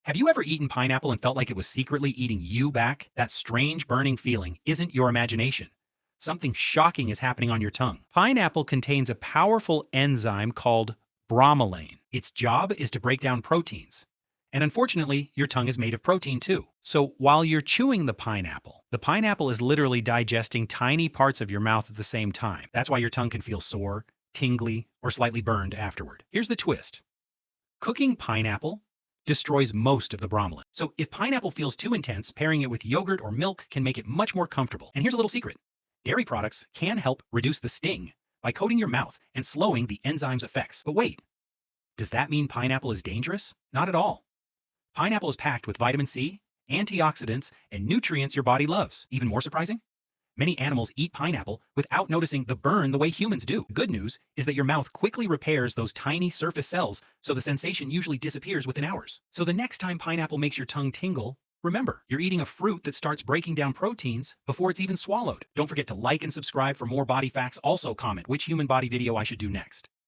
Have you ever eaten pineapple and felt like it was secretly eating you back? That strange burning feeling isn't your imagination. Something shocking is happening on your tongue. Pineapple contains a powerful enzyme called bromelain. Its job is to break down proteins. And unfortunately, your tongue is made of protein too. So while you're chewing the pineapple is literally digesting tiny parts of your mouth at the same time. That's why your tongue can feel sore, tingly, or slightly burned afterward. Here's the twist. Cooking pineapple destroys most of the bromelain. So if pineapple feels too intense, pairing it with yogurt or milk can make it much more comfortable. And here's a little secret. Dairy products can help reduce the sting by coating your mouth and slowing the enzyme's effects. But wait, does that mean pineapple is dangerous? Not at all. Pineapple is packed with vitamin C, antioxidants, and nutrients your body loves. Even more surprising? Many animals eat pineapple without noticing the burn the way humans do. The good news is that your mouth quickly repairs those tiny surface cells, so the sensation usually disappears within hours. So the next time pineapple makes your tongue tingle, remember, you're eating a fruit that starts breaking down proteins before it's even swallowed. Don't forget to like and subscribe for more body facts. Also comment which human body video I should do next.